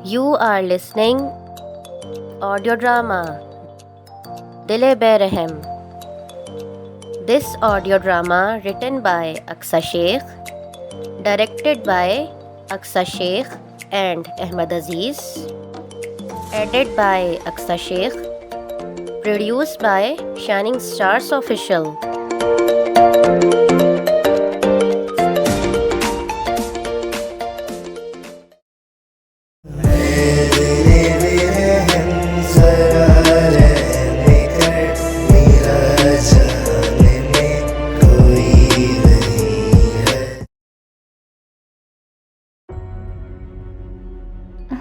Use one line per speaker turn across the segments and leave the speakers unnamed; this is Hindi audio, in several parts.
You are listening audio drama Dil-e Berehem. This audio drama written by Aqsa Sheikh, directed by Aqsa Sheikh and Ahmed Aziz, edited by Aqsa Sheikh, produced by Shining Stars Official.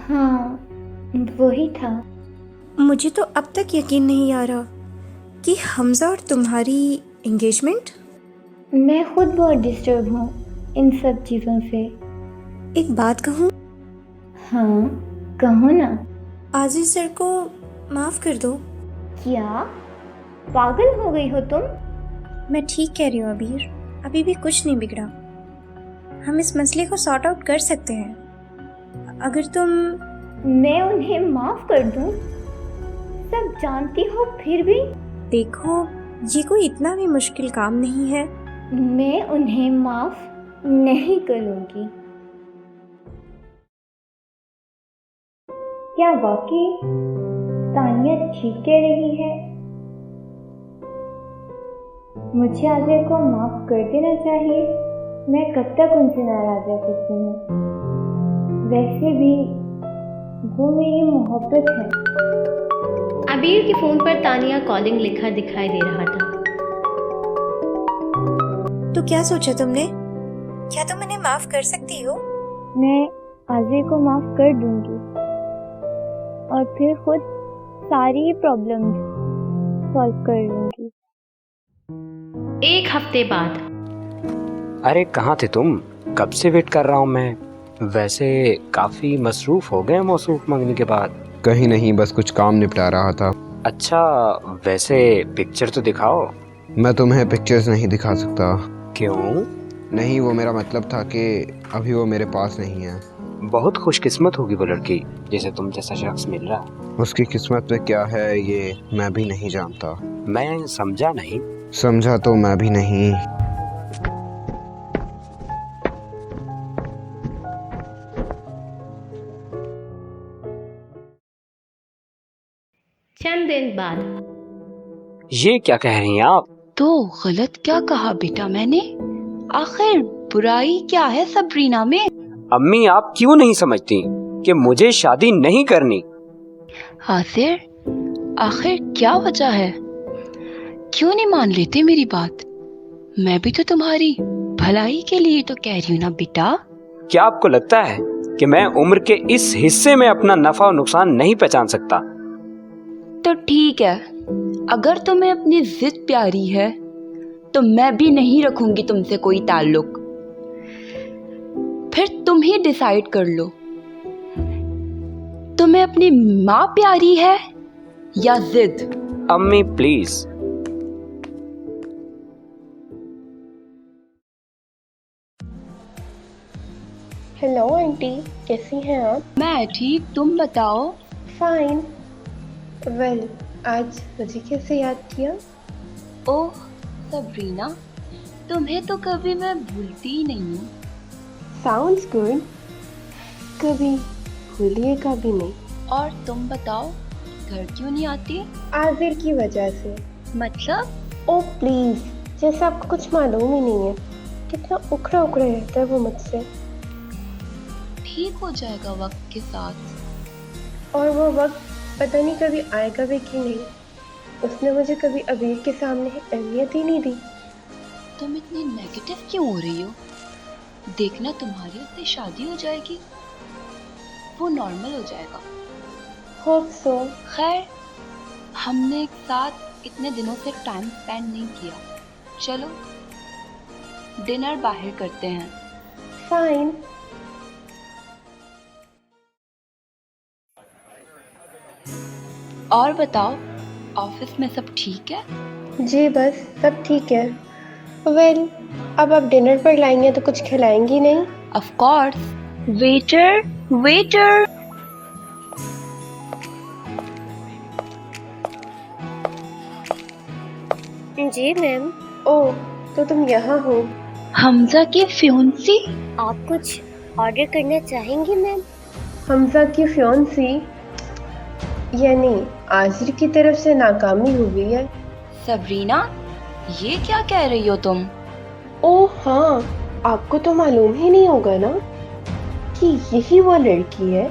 हाँ, वही था।
मुझे तो अब तक यकीन नहीं आ रहा कि हमजा और तुम्हारी एंगेजमेंट।
मैं खुद बहुत डिस्टर्ब हूँ इन सब चीज़ों से।
एक बात कहूँ?
हाँ, कहो ना।
आजिज सर को माफ़ कर दो।
क्या पागल हो गई हो तुम?
मैं ठीक कह रही हूँ अबीर, अभी भी कुछ नहीं बिगड़ा। हम इस मसले को सॉर्ट आउट कर सकते हैं अगर तुम।
मैं उन्हें माफ़ कर दूँ? सब जानती हो फिर भी?
देखो, ये कोई इतना भी मुश्किल काम नहीं है।
मैं उन्हें माफ़ नहीं करूँगी। क्या वाकई तानिया ठीक कह रही है? मुझे आजिर को माफ़ कर देना चाहिए। मैं कब तक उनसे नाराज़ रह सकती हूँ? वैसे भी वो मेरी मोहब्बत है।
अबीर के फ़ोन पर तानिया कॉलिंग लिखा दिखाई दे रहा था।
तो क्या सोचा तुमने? क्या तुम इन्हें माफ़ कर सकती हो?
मैं आजिर को माफ़ कर दूंगी और फिर खुद सारी प्रॉब्लम्स सॉल्व कर लूंगी।
1 हफ्ते बाद।
अरे कहाँ थे तुम? कब से वेट कर रहा हूँ मैं। वैसे काफी मसरूफ हो गए मौसूफ मंगने के बाद।
कहीं नहीं, बस कुछ काम निपटा रहा था।
अच्छा, वैसे पिक्चर तो दिखाओ।
मैं तुम्हें पिक्चर्स नहीं दिखा सकता।
क्यों?
नहीं, वो मेरा मतलब था कि अभी वो मेरे पास नहीं है।
बहुत खुशकिस्मत होगी वो लड़की जिसे तुम जैसा शख्स मिल रहा।
उसकी किस्मत में क्या है ये मैं भी नहीं जानता।
मैं समझा नहीं।
समझा तो मैं भी नहीं।
चंद दिन बाद।
ये क्या कह रही हैं आप?
तो गलत क्या कहा बेटा मैंने? आखिर बुराई क्या है सबरीना में?
अम्मी, आप क्यों नहीं समझती कि मुझे शादी नहीं करनी?
हासिर, आखिर क्या वजह है? क्यों नहीं मान लेते मेरी बात? मैं भी तो तुम्हारी भलाई के लिए तो कह रही हूँ ना बेटा।
क्या आपको लगता है कि मैं उम्र के इस हिस्से में अपना नफा और नुकसान नहीं पहचान सकता?
तो ठीक है, अगर तुम्हें अपनी जिद प्यारी है तो मैं भी नहीं रखूंगी तुमसे कोई ताल्लुक। फिर तुम ही डिसाइड कर लो, तुम्हें अपनी माँ प्यारी है या जिद?
अम्मी प्लीज।
हेलो आंटी, कैसी हैं आप?
मैं ठीक, तुम बताओ।
फाइन। वेल, आज मुझे कैसे याद किया?
ओह सबरीना, तुम्हें तो कभी मैं भूलती ही नहीं हूँ।
Sounds good. कभी भूलिए कभी नहीं।
और तुम बताओ, घर क्यों नहीं आती?
आजिर की वजह से।
मतलब?
ओह प्लीज, जैसे आपको कुछ मालूम ही नहीं है। कितना उखड़ा उखड़ा रहता है वो मुझसे।
ठीक हो जाएगा वक्त के साथ।
और वो वक्त पता नहीं कभी आएगा भी कि नहीं। उसने मुझे कभी अबीर के सामने अहमियत ही नहीं दी।
तुम इतनी नेगेटिव क्यों हो रही हो? देखना तुम्हारी उससे शादी हो जाएगी, वो नॉर्मल हो जाएगा।
Hope so.
खैर, हमने एक साथ इतने दिनों से टाइम स्पेंड नहीं किया। चलो डिनर बाहर करते हैं।
फाइन।
और बताओ, ऑफिस में सब ठीक है?
जी बस सब ठीक है। वेल, अब आप डिनर पर लाएंगे तो कुछ खिलाएंगी नहीं?
Of course. Waiter waiter.
जी मैम।
ओह, तो तुम यहाँ हो।
हमजा की फ्योंसी?
आप कुछ ऑर्डर करना चाहेंगी मैम?
हमजा की फ्योंसी? यानी आजिर की तरफ से नाकामी हुई है।
सबरीना, ये क्या कह रही हो तुम?
ओह हाँ, आपको तो मालूम ही नहीं होगा ना कि यही वो लड़की है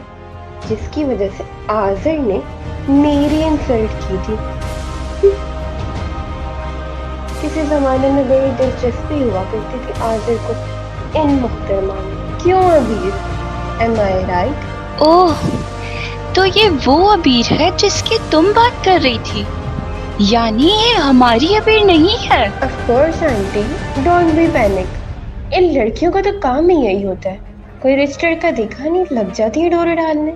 जिसकी वजह से आजिर ने मेरी इंसल्ट की थी। किसी जमाने में बड़ी दिलचस्पी हुआ करती थी आजिर को इन मुहतरमा में। क्यों अबीर? एम आई राइट?
ओह, तो ये वो अबीर है जिसकी तुम बात कर रही थी? यानी ये हमारी अबीर नहीं है?
Of course aunty, don't be panic. इन लड़कियों का तो काम ही यही होता है, कोई रिच लड़का देखा नहीं लग जाती है डोरे डालने।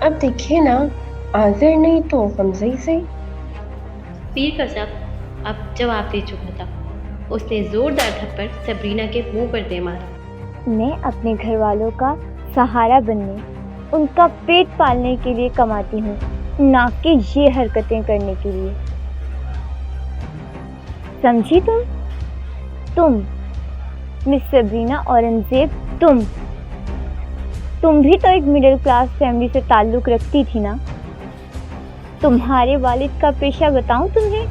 अब देखिए ना, आजिर नहीं तो हमजा ही सही।
पीर का सब अब जवाब दे चुका था। उसने जोरदार थप्पड़ सबरीना के मुंह पर दे मारा।
मैं अपने घर वालों का सहारा बनने, उनका पेट पालने के लिए कमाती हूँ, ना कि ये हरकतें करने के लिए। समझी तुम मिस सबरीना औरंगजेब, तुम भी तो एक मिडिल क्लास फैमिली से ताल्लुक रखती थी ना। तुम्हारे वालिद का पेशा बताऊं तुम्हें?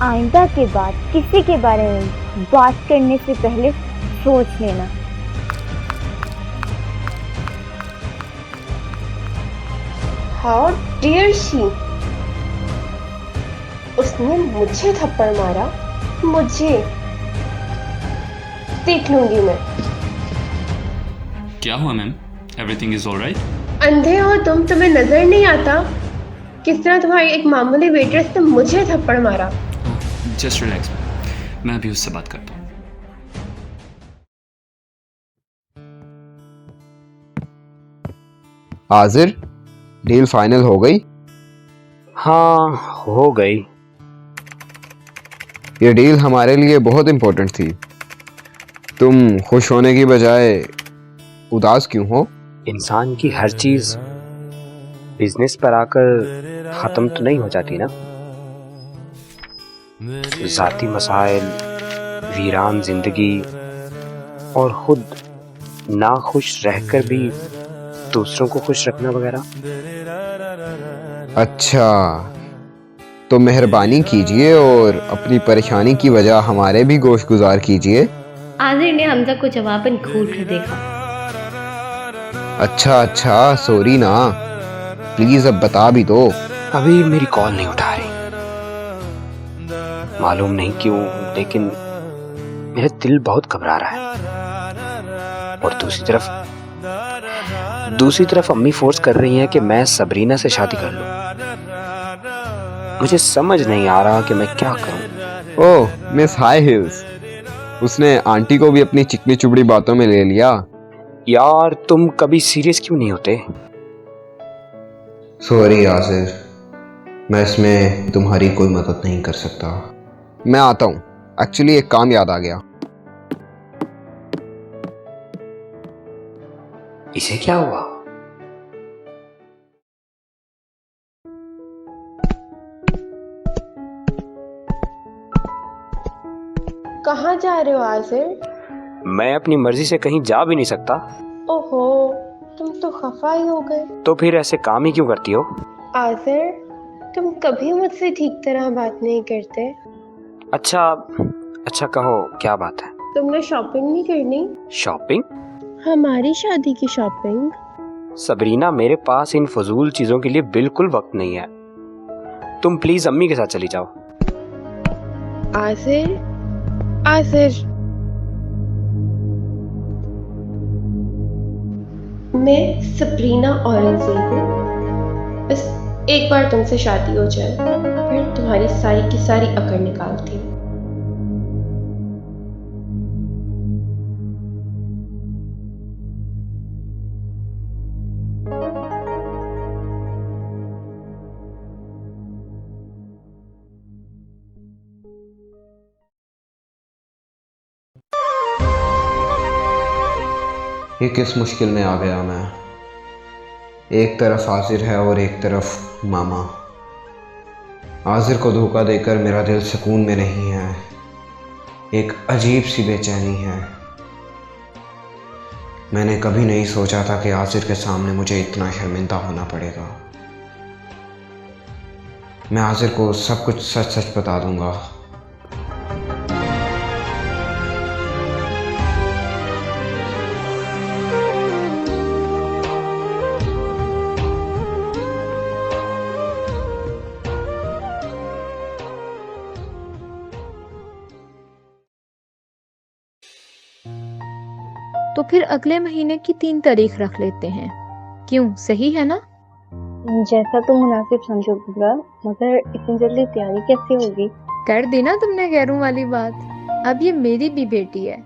आइंदा के बाद किसी के बारे में बात करने से पहले सोच लेना।
How dare she! उसने मुझे थप्पड़ मारा, मुझे। देख लूंगी मैं।
क्या हुआ मैम? Everything is alright?
अंधे हो तुम? तुम्हें नजर नहीं आता किस तरह तुम्हारी एक मामूली वेट्रेस ने मुझे थप्पड़ मारा?
जस्ट रिलैक्स मैम, मैं अभी उससे बात करता हूँ।
आजिर, डील फाइनल हो गई?
हाँ, हो गई।
ये डील हमारे लिए बहुत इम्पोर्टेंट थी। तुम खुश होने की बजाय उदास क्यों हो?
इंसान की हर चीज बिजनेस पर आकर खत्म तो नहीं हो जाती ना। जाती मसाइल, वीरान जिंदगी और खुद नाखुश रहकर भी दूसरों को खुश रखना वगैरह।
अच्छा, तो मेहरबानी कीजिए और अपनी परेशानी की वजह हमारे भी गोश गुजार कीजिए।
आजिर ने हमजा को जवाबन घूर कर देखा।
अच्छा, सॉरी ना, प्लीज अब बता भी दो।
अभी मेरी कॉल नहीं उठा रही, मालूम नहीं क्यों, लेकिन मेरा दिल बहुत घबरा रहा है। और दूसरी तरफ अम्मी फोर्स कर रही हैं कि मैं सबरीना से शादी कर लूं। मुझे समझ नहीं आ रहा कि मैं क्या करूं।
ओह मिस हाई हिल्स, उसने आंटी को भी अपनी चिकनी चुबड़ी बातों में ले लिया।
यार तुम कभी सीरियस क्यों नहीं होते?
सॉरी आसिर, मैं इसमें तुम्हारी कोई मदद नहीं कर सकता। मैं आता हूँ, एक्चुअली एक काम याद आ गया।
इसे क्या हुआ?
कहाँ जा रहे हो आजिर?
मैं अपनी मर्जी से कहीं जा भी नहीं सकता।
ओहो, तुम तो खफा ही हो गए।
तो फिर ऐसे काम ही क्यों करती हो?
आजिर, तुम कभी मुझसे ठीक तरह बात नहीं करते।
अच्छा कहो, क्या बात है?
तुमने शॉपिंग नहीं करनी?
शॉपिंग?
हमारी शादी की शॉपिंग?
सबरीना, मेरे पास इन फजूल चीजों के लिए बिल्कुल वक्त नहीं है। तुम प्लीज अम्मी के साथ चली जाओ।
आजिर, मैं सबरीना औरंगजेब हूँ। बस एक बार तुमसे शादी हो जाए, फिर तुम्हारी सारी की सारी अकड़ निकालती हूँ।
ये किस मुश्किल में आ गया मैं। एक तरफ हाजिर है और एक तरफ मामा। आजिर को धोखा देकर मेरा दिल सुकून में नहीं है, एक अजीब सी बेचैनी है। मैंने कभी नहीं सोचा था कि आजिर के सामने मुझे इतना शर्मिंदा होना पड़ेगा। मैं आजिर को सब कुछ सच सच बता दूंगा।
तो फिर अगले महीने की 3 तारीख रख लेते हैं, क्यों, सही है ना?
जैसा तुम मुनासिब समझो बुआ, मगर इतनी जल्दी तैयारी कैसे होगी?
कर दी ना तुमने गैरों वाली बात। अब ये मेरी भी बेटी है,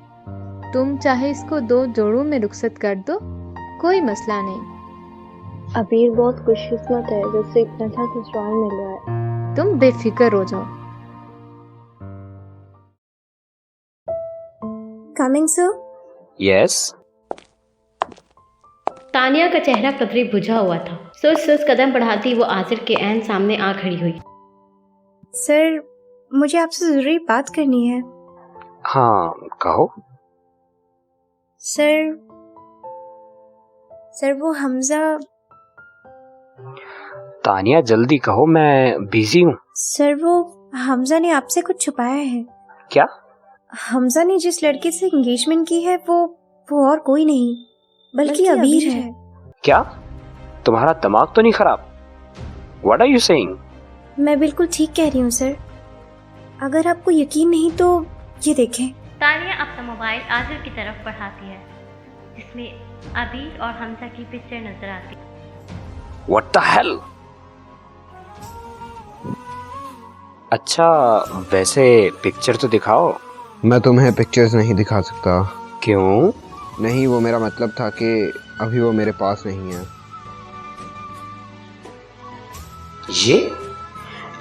तुम चाहे इसको 2 जोड़ों में रुखसत कर दो, कोई मसला नहीं।
अबीर बहुत खुशकिस्मत है जो उसे इतना अच्छा ससुराल मिल रहा है।
तुम बेफिक्र हो जाओ।
Coming sir.
यस।
तानिया का चेहरा कदरे बुझा हुआ था। सुस्त कदम बढ़ाती वो आजिर के ऐन सामने आ खड़ी हुई।
सर, मुझे आपसे जरूरी बात करनी है।
हाँ, कहो।
सर वो हमजा।
तानिया जल्दी कहो, मैं बिजी हूँ।
सर वो हमजा ने आपसे कुछ छुपाया है।
क्या?
हमजा ने जिस लड़के से एंगेजमेंट की है वो और कोई नहीं बल्कि अबीर है।
क्या? तुम्हारा दिमाग तो नहीं खराब? What are you saying?
मैं बिल्कुल ठीक कह रही हूँ सर। अगर आपको यकीन नहीं तो ये देखें।
तानिया अपना मोबाइल आजिर की तरफ बढ़ाती है, जिसमें अबीर और हमजा की पिक्चर नजर आती है।
What the hell? अच्छा, वैसे पिक्चर तो दिखाओ।
मैं तुम्हें पिक्चर्स नहीं दिखा सकता।
क्यों?
नहीं, वो मेरा मतलब था कि अभी वो मेरे पास नहीं है।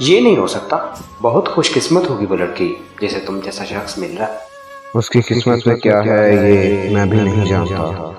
ये नहीं हो सकता। बहुत खुशकिस्मत होगी वो लड़की जिसे तुम जैसा शख्स मिल रहा है।
उसकी किस्मत में क्या है ये मैं भी नहीं जानता।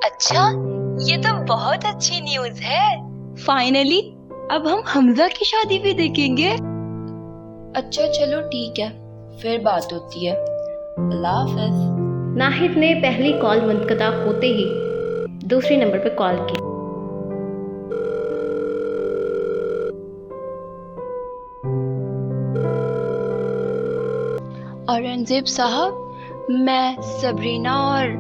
अच्छा, ये तो बहुत अच्छी न्यूज़ है। फाइनली अब हम हमजा की शादी भी देखेंगे। अच्छा चलो ठीक है, फिर बात होती है। अल्लाह हाफ़िज़।
नाहिद ने पहली कॉल मुनक़ता होते ही दूसरे नंबर पर कॉल की।
औरंगजेब साहब, मैं सबरीना और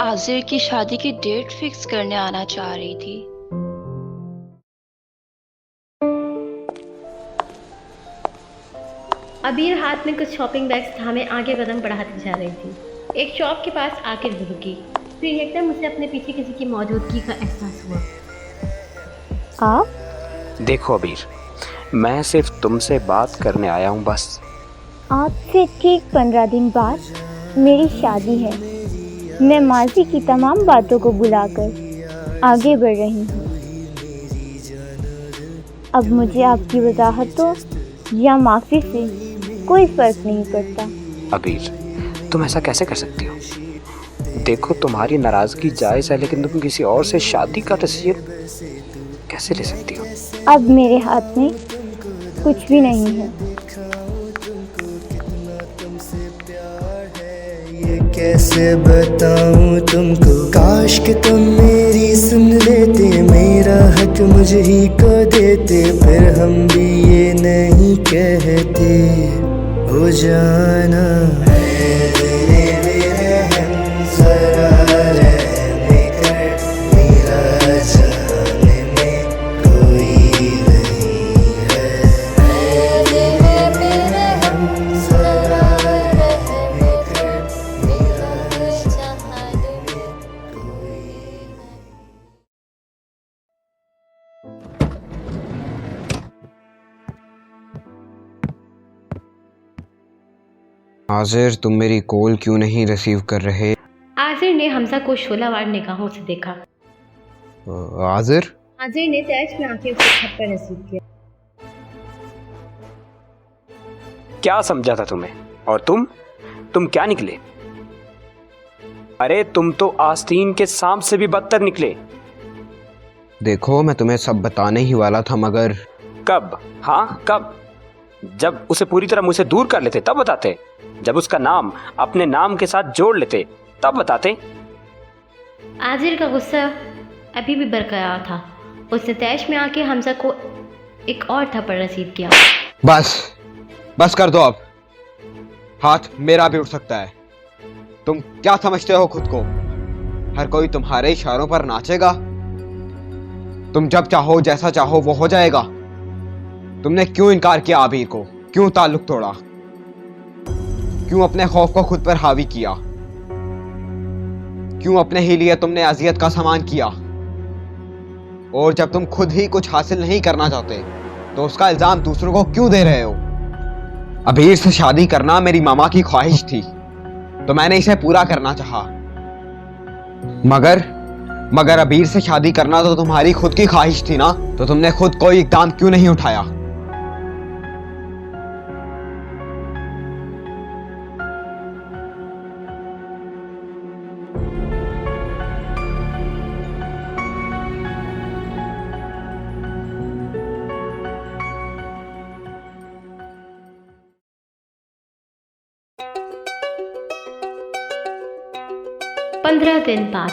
आजिर की शादी की डेट फिक्स करने आना चाह रही थी।
अबीर हाथ में कुछ शॉपिंग बैग्स थामे आगे कदम बढ़ाती जा रही थी। एक शॉप के पास आकर वो रुकी, फिर एकदम उसे अपने पीछे किसी की मौजूदगी का एहसास हुआ।
आप?
देखो अबीर, मैं सिर्फ तुमसे बात करने आया हूँ बस।
आपसे ठीक 15 दिन बाद मेरी शादी है। मैं माजी की तमाम बातों को भुलाकर आगे बढ़ रही हूँ। अब मुझे आपकी वजाहतों या माफ़ी से कोई फ़र्क नहीं पड़ता।
अबीर, तुम ऐसा कैसे कर सकती हो? देखो, तुम्हारी नाराज़गी जायज़ है, लेकिन तुम किसी और से शादी का डिसीजन कैसे ले सकती हो?
अब मेरे हाथ में कुछ भी नहीं है।
कैसे बताऊं तुमको, काश कि तुम मेरी सुन लेते, मेरा हक मुझे ही को देते, फिर हम भी ये नहीं कहते हो जाना।
आजिर, तुम मेरी कॉल क्यों नहीं रिसीव कर रहे?
आजिर ने हमजा को शोलावार निगाहों से देखा।
आजिर?
आजिर ने तैश में आके उसे थप्पड़ नसीब किया।
क्या समझा था तुम्हें? और तुम क्या निकले? अरे तुम तो आस्तीन के सांप से भी बदतर निकले।
देखो, मैं तुम्हें सब बताने ही वाला था, मगर
कब? हाँ कब? जब उसे पूरी तरह मुझसे दूर कर लेते तब बताते। जब उसका नाम अपने नाम के साथ जोड़ लेते तब बताते।
आजिर का गुस्सा अभी भी बरकरार था। उसने तैश में आके हमजा को एक और थप्पड़ नसीब किया।
बस कर दो अब। हाथ मेरा भी उठ सकता है। तुम क्या समझते हो खुद को? हर कोई तुम्हारे इशारों पर नाचेगा। तुम जब चाहो, जैसा चाहो वो हो जाएगा। तुमने क्यों इनकार किया आबिर को? क्यों ताल्लुक तोड़ा? क्यों अपने खौफ को खुद पर हावी किया? क्यों अपने ही लिए तुमने अजियत का सामान किया? और जब तुम खुद ही कुछ हासिल नहीं करना चाहते तो उसका इल्जाम दूसरों को क्यों दे रहे हो? अबीर से शादी करना मेरी मामा की ख्वाहिश थी, तो मैंने इसे पूरा करना चाहा। मगर अबीर से शादी करना तो तुम्हारी खुद की ख्वाहिश थी ना, तो तुमने खुद कोई इकदाम क्यों नहीं उठाया?
पंद्रह दिन बाद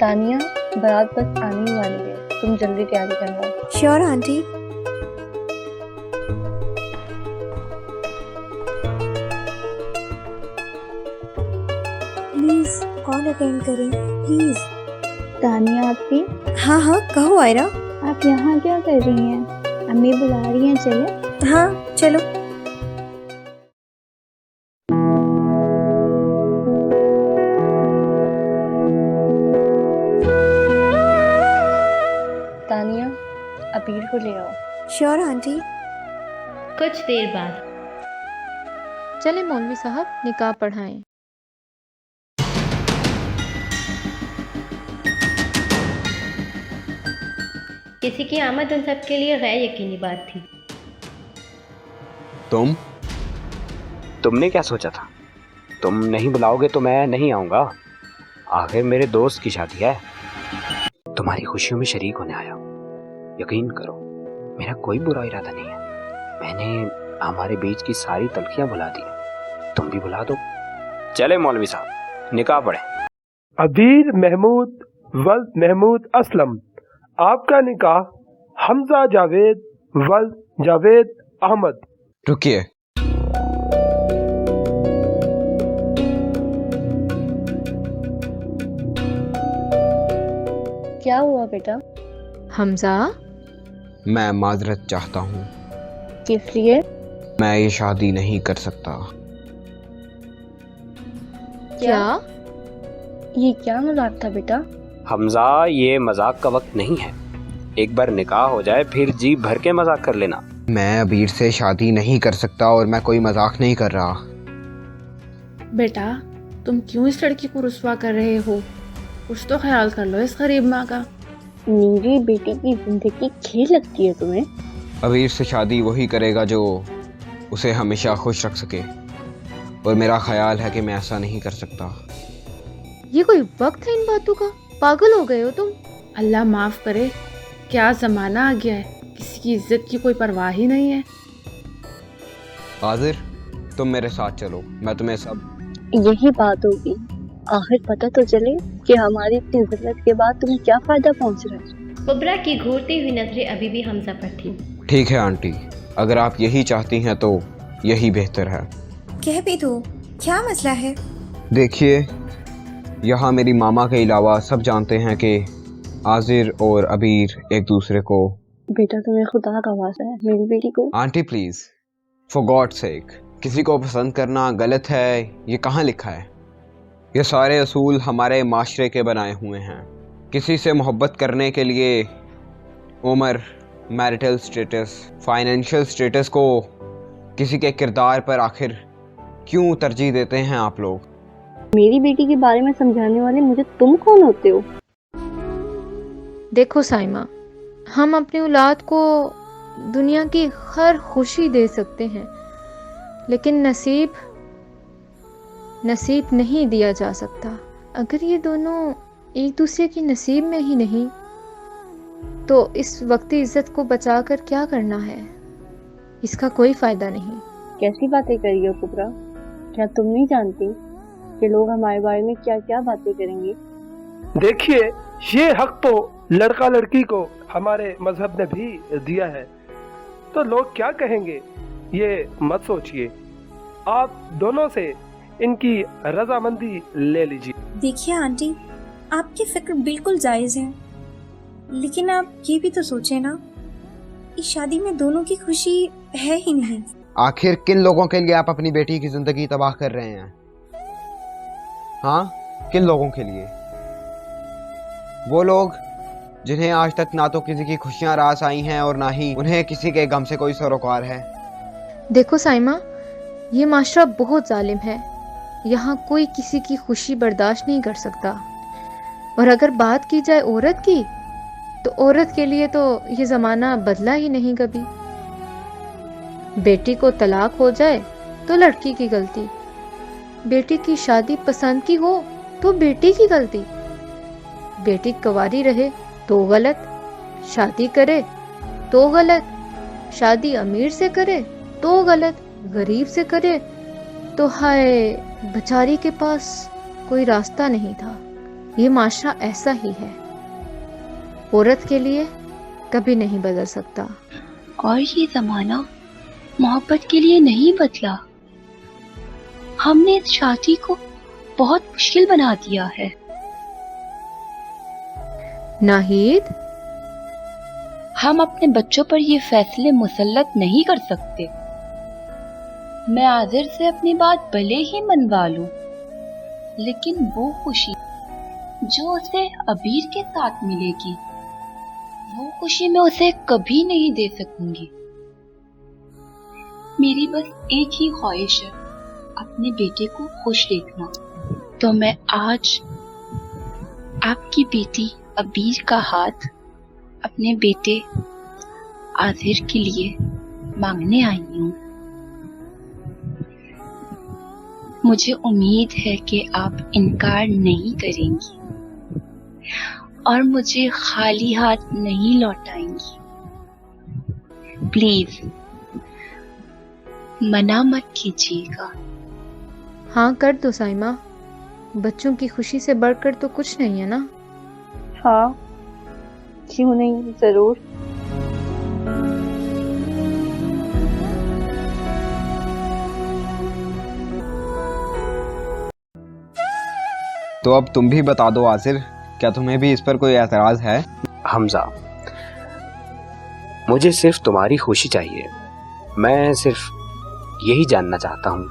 तानिया, बारात बस आने वाली है, तुम जल्दी तैयारी करना।
Sure aunty. Please call attend करें प्लीज।
तानिया आपकी।
हाँ हाँ कहो आयरा।
आप यहाँ क्या कर रही हैं? अम्मी बुला रही हैं, चले?
हाँ चलो।
तानिया, अबीर को ले आओ।
Sure aunty.
कुछ देर बाद
चले मौलवी साहब निकाह पढ़ाएं।
किसी की आमद उन सब के लिए गैर यकीनी बात थी।
तुमने क्या सोचा था? तुम नहीं बुलाओगे तो मैं नहीं आऊंगा। आखिर मेरे दोस्त की शादी है। तुम्हारी खुशियों में शरीक होने आया। यकीन करो, मेरा कोई बुरा इरादा नहीं है। मैंने हमारे बीच की सारी तलखियां भुला दी। तुम भी भुला दो। चले मौलवी साहब, निकाह पढ़े।
अबीर महमूद वल्द महमूद असलम, आपका निकाह हमजा जावेद वल्द जावेद अहमद।
रुकिए।
क्या हुआ बेटा?
हमजा,
मैं माजरत चाहता हूँ।
किस लिए?
मैं ये शादी नहीं कर सकता।
क्या?
ये क्या मजाक था बेटा?
हमजा, ये मजाक का वक्त नहीं है। एक बार निकाह हो जाए फिर जी भर के मजाक कर लेना।
मैं अबीर से शादी नहीं कर सकता और मैं कोई मजाक नहीं कर रहा।
बेटा, तुम क्यों इस लड़की को रुस्वा कर रहे हो? कुछ तो ख्याल कर लो इस गरीब माँ का।
मेरी बेटी की जिंदगी खेल लगती है तुम्हें?
अबीर से शादी वही करेगा जो उसे हमेशा खुश रख सके, और मेरा ख्याल है कि मैं ऐसा नहीं कर सकता।
ये कोई वक्त है इन बातों का? पागल हो गए हो तुम?
अल्लाह माफ करे, क्या जमाना आ गया है, किसी की इज्जत की कोई परवाह ही नहीं है।
आजिर, तुम मेरे साथ चलो, मैं तुम्हें सब।
यही बात होगी। आखिर पता तो चले कि हमारी इतनी जरूरत के बाद तुम्हें क्या फायदा पहुंच रहा है।
कुबरा की घूरती हुई नजरें अभी भी हमजा पर थी।
ठीक है आंटी, अगर आप यही चाहती हैं तो यही बेहतर है।
कह भी दो, क्या मसला है?
देखिए, यहाँ मेरी मामा के अलावा सब जानते हैं कि आजिर और अबीर एक दूसरे को।
बेटा, तुम्हें खुदा का वास्ता है मेरी बेटी को।
Aunty please, for God sake, किसी को पसंद करना गलत है ये कहाँ लिखा है? ये सारे असूल हमारे माशरे के बनाए हुए हैं। किसी से मोहब्बत करने के लिए उम्र, मैरिटल स्टेटस, फाइनेंशियल स्टेटस को किसी के किरदार पर आखिर क्यों तरजीह देते हैं आप लोग?
मेरी बेटी के बारे में समझाने वाले मुझे तुम कौन होते हो?
देखो साइमा, हम अपनी औलाद को दुनिया की हर खुशी दे सकते हैं, लेकिन नसीब नहीं दिया जा सकता। अगर ये दोनों एक दूसरे की नसीब में ही नहीं, तो इस वक्ती इज्जत को बचाकर क्या करना है? इसका कोई फायदा नहीं।
कैसी बातें करी हो कुबरा? क्या तुम नहीं जानती कि लोग हमारे बारे में क्या क्या बातें करेंगे?
देखिए, ये हक तो लड़का लड़की को हमारे मजहब ने भी दिया है, तो लोग क्या कहेंगे ये मत सोचिए। आप दोनों से इनकी रजामंदी ले लीजिए।
देखिए आंटी, आपकी फिक्र बिल्कुल जायज़ है, लेकिन आप ये भी तो सोचें ना, इस शादी में दोनों की खुशी है ही नहीं।
आखिर किन लोगों के लिए आप अपनी बेटी की जिंदगी तबाह कर रहे हैं? हाँ, किन लोगों के लिए? वो लोग जिन्हें आज तक ना तो किसी की खुशियां रास आई हैं और ना ही उन्हें किसी के गम से कोई सरोकार है।
देखो साइमा, ये माशरा बहुत जालिम है। यहाँ कोई किसी की खुशी बर्दाश्त नहीं कर सकता। और अगर बात की जाए औरत की, तो औरत के लिए तो ये ज़माना बदला ही नहीं कभी। बेटी को तलाक हो जाए तो लड़की की गलती, बेटी की शादी पसंद की हो तो बेटी की गलती, बेटी कुंवारी रहे तो गलत, शादी करे तो गलत, शादी अमीर से करे तो गलत, गरीब से करे तो हाय बेचारी के पास कोई रास्ता नहीं था। ये माशरा ऐसा ही है, औरत के लिए कभी नहीं बदल सकता।
और ये जमाना मोहब्बत के लिए नहीं बदला। हमने इस शादी को बहुत मुश्किल बना दिया है।
नाहिद,
हम अपने बच्चों पर ये फैसले मुसल्लत नहीं कर सकते। मैं आजिर से अपनी बात भले ही मनवा लूं, लेकिन वो खुशी जो उसे अबीर के साथ मिलेगी, वो खुशी मैं उसे कभी नहीं दे सकूंगी। मेरी बस एक ही ख्वाहिश है, अपने बेटे को खुश देखना। तो मैं आज आपकी बेटी अबीर का हाथ अपने बेटे आजिर के लिए मांगने आई हूँ। मुझे उम्मीद है कि आप इनकार नहीं करेंगी और मुझे खाली हाथ नहीं लौटाएंगी। प्लीज मना मत कीजिएगा।
हाँ कर दो साइमा, बच्चों की खुशी से बढ़कर तो कुछ नहीं है ना।
हाँ, क्यों नहीं, जरूर।
तो अब तुम भी बता दो आसिर, क्या तुम्हें भी इस पर कोई एतराज है?
हमजा, मुझे सिर्फ तुम्हारी खुशी चाहिए। मैं सिर्फ यही जानना चाहता हूँ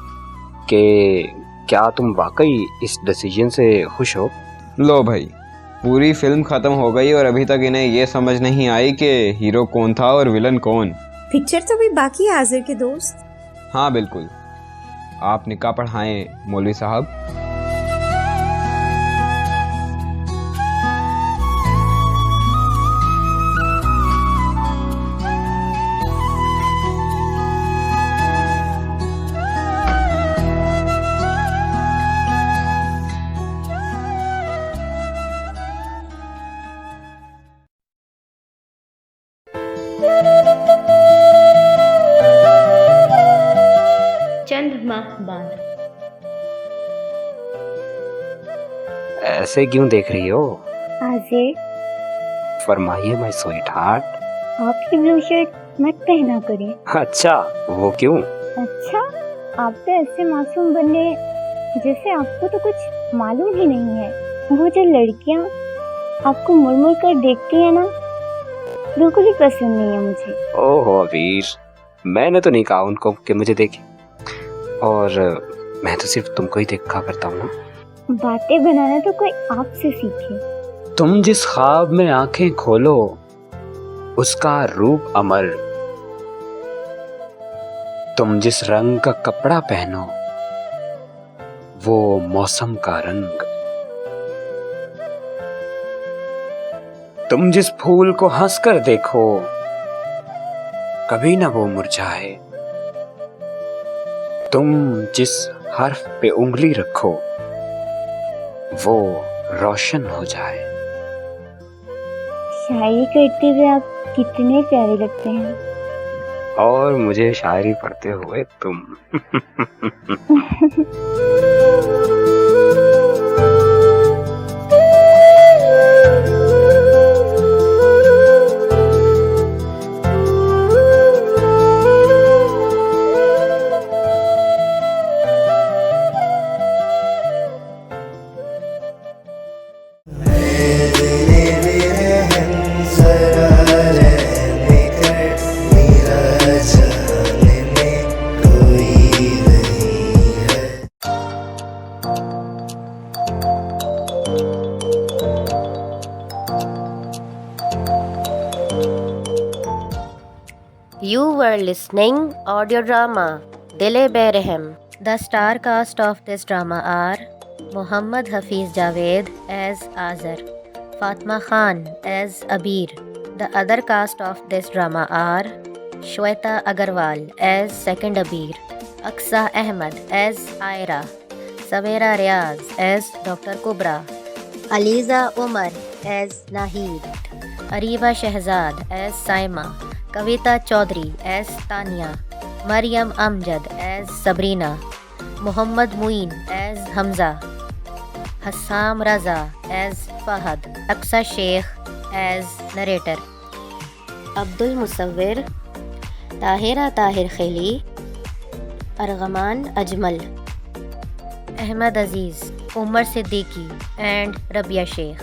कि क्या तुम वाकई इस डिसीजन से खुश हो?
लो भाई, पूरी फिल्म खत्म हो गई और अभी तक इन्हें ये समझ नहीं आई कि हीरो कौन था और विलन कौन।
पिक्चर तो भी बाकी है आजिर के दोस्त।
हाँ बिल्कुल, आप निकाह पढ़ाएं मौलवी साहब।
चंद माह बाद।
ऐसे क्यों देख रही हो?
आजिर,
फरमाइए माय स्वीट हार्ट।
आपकी ब्लू शर्ट मत पहना करें।
अच्छा, वो क्यों?
अच्छा, आप तो ऐसे मासूम बने जैसे आपको तो कुछ मालूम ही नहीं है। वो जो लड़कियां आपको मुड़ मुड़ कर देखती है ना, बिल्कुल ही पसंद नहीं है मुझे।
ओहो अबीर, मैंने तो नहीं कहा उनको कि मुझे देखे, और मैं तो सिर्फ तुमको ही देखा करता हूँ ना।
बातें बनाना तो कोई आपसे सीखे।
तुम जिस ख्वाब में आंखें खोलो उसका रूप अमर। तुम जिस रंग का कपड़ा पहनो वो मौसम का रंग। तुम जिस फूल को हंसकर देखो कभी ना वो मुरझाए। तुम जिस हर्फ पे उंगली रखो वो रोशन हो जाए।
शायरी करते हुए आप कितने प्यारे लगते हैं।
और मुझे शायरी पढ़ते हुए तुम।
You were listening audio drama Dil-e Bereham. The star cast of this drama are Muhammad Hafiz Javed as Azar, Fatma Khan as Abir. The other cast of this drama are Shweta Agarwal as second Abir, Aqsa Ahmed as Aira, Savera Riaz as Dr. Kubra, Aliza Umar as Nahid, Ariba Shehzad as Saima, Kavita Chaudhary as Tania, Maryam Amjad as Sabrina, Muhammad Muin as Hamza, Hassam Raza as Fahad, Aqsa Sheikh as narrator, Abdul Musawwir, Tahira Tahir Kheli, Arghaman Ajmal, Ahmed Aziz, Umar Siddiqui and Rabia Sheikh.